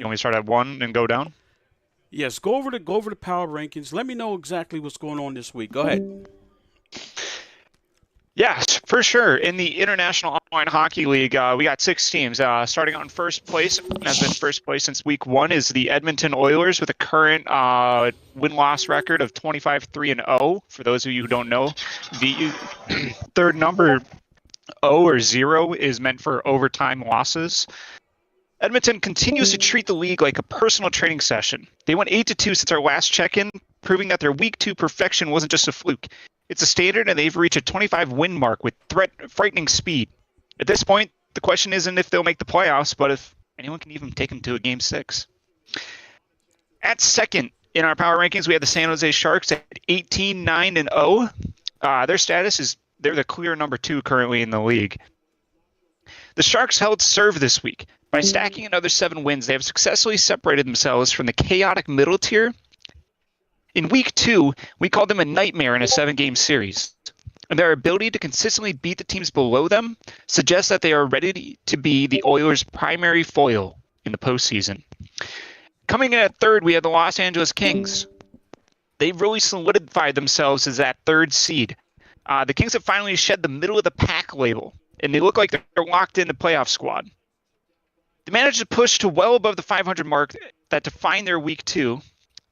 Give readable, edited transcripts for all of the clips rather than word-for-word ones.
You want me to start at 1 and go down? Yes, go over the power rankings. Let me know exactly what's going on this week. Go ahead. Yes, for sure. In the International Online Hockey League, we got 6 teams. Starting on first place, has been first place since week 1, is the Edmonton Oilers with a current win-loss record of 25-3-0. For those of you who don't know, the third number 0 or 0 is meant for overtime losses. Edmonton continues to treat the league like a personal training session. They went 8-2 since our last check-in, proving that their week 2 perfection wasn't just a fluke. It's a standard, and they've reached a 25-win mark with frightening speed. At this point, the question isn't if they'll make the playoffs, but if anyone can even take them to a Game 6. At second in our power rankings, we have the San Jose Sharks at 18-9-0. Their status is they're the clear number 2 currently in the league. The Sharks held serve this week. By stacking another 7 wins, they have successfully separated themselves from the chaotic middle tier. In week 2, we called them a nightmare in a 7-game series. And their ability to consistently beat the teams below them suggests that they are ready to be the Oilers' primary foil in the postseason. Coming in at third, we have the Los Angeles Kings. They've really solidified themselves as that 3rd seed. The Kings have finally shed the middle-of-the-pack label, and they look like they're locked in the playoff squad. They managed to push to well above the 500 mark that defined their week 2.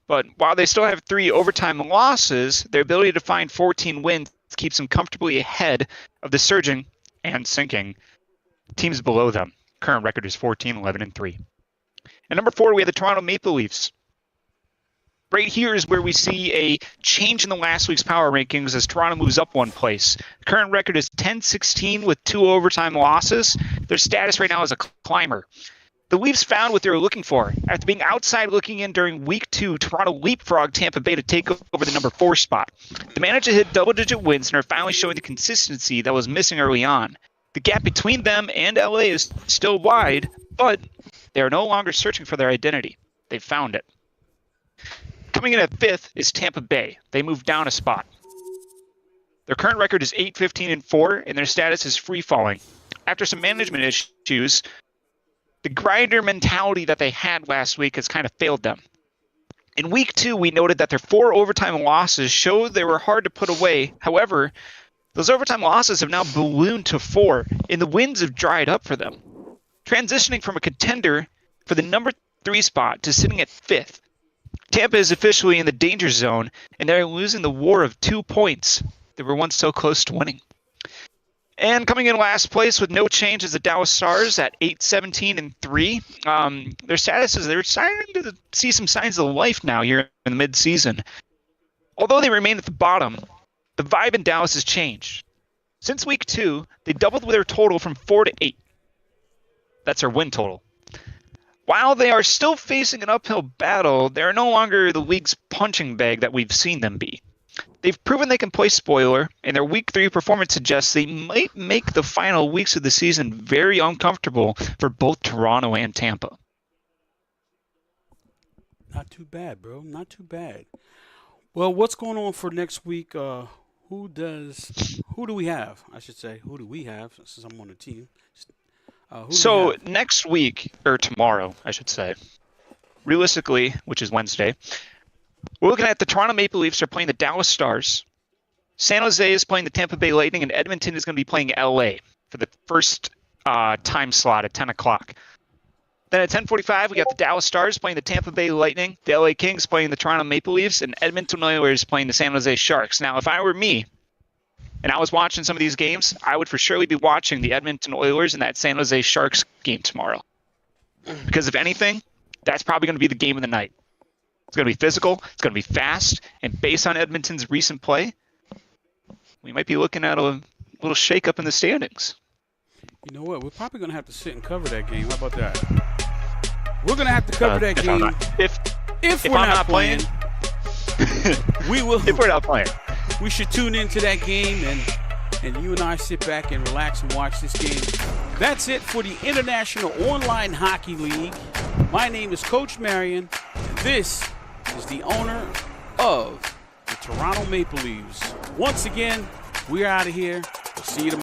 But while they still have 3 overtime losses, their ability to find 14 wins keeps them comfortably ahead of the surging and sinking teams below them. Current record is 14-11-3. And number 4, we have the Toronto Maple Leafs. Right here is where we see a change in the last week's power rankings as Toronto moves up 1 place. Current record is 10-16 with 2 overtime losses. Their status right now is a climber. The Leafs found what they were looking for. After being outside looking in during week 2, Toronto leapfrogged Tampa Bay to take over the number 4 spot. They managed to hit double-digit wins and are finally showing the consistency that was missing early on. The gap between them and LA is still wide, but they are no longer searching for their identity. They've found it. Coming in at 5th is Tampa Bay. They moved down a spot. Their current record is 8-15-4, and their status is free-falling. After some management issues, the grinder mentality that they had last week has kind of failed them. In week 2, we noted that their 4 overtime losses showed they were hard to put away. However, those overtime losses have now ballooned to 4, and the wins have dried up for them, transitioning from a contender for the number 3 spot to sitting at 5th. Tampa is officially in the danger zone, and they're losing the war of 2 points they were once so close to winning. And coming in last place with no change is the Dallas Stars at 8-17-3. Their status is they're starting to see some signs of life now here in the mid-season. Although they remain at the bottom, the vibe in Dallas has changed. Since week 2, they doubled their total from 4 to 8. That's their win total. While they are still facing an uphill battle, they are no longer the league's punching bag that we've seen them be. They've proven they can play spoiler, and their Week 3 performance suggests they might make the final weeks of the season very uncomfortable for both Toronto and Tampa. Not too bad, bro. Not too bad. Well, what's going on for next week? Who do we have? I should say, who do we have since I'm on the team? So next week, or tomorrow, I should say, realistically, which is Wednesday, we're looking at the Toronto Maple Leafs are playing the Dallas Stars. San Jose is playing the Tampa Bay Lightning, and Edmonton is going to be playing LA for the first time slot at 10 o'clock. Then at 10:45, we got the Dallas Stars playing the Tampa Bay Lightning, the LA Kings playing the Toronto Maple Leafs, and Edmonton Oilers playing the San Jose Sharks. Now, if I were me, and I was watching some of these games, I would for surely be watching the Edmonton Oilers and that San Jose Sharks game tomorrow. Because if anything, that's probably going to be the game of the night. It's going to be physical, it's going to be fast, and based on Edmonton's recent play, we might be looking at a little shake-up in the standings. You know what? We're probably going to have to sit and cover that game. How about that? We're going to have to cover that game. If we're not playing. We will. If we're not playing. We should tune into that game, and you and I sit back and relax and watch this game. That's it for the International Online Hockey League. My name is Coach Marion, and this is the owner of the Toronto Maple Leafs. Once again, we're out of here. We'll see you tomorrow.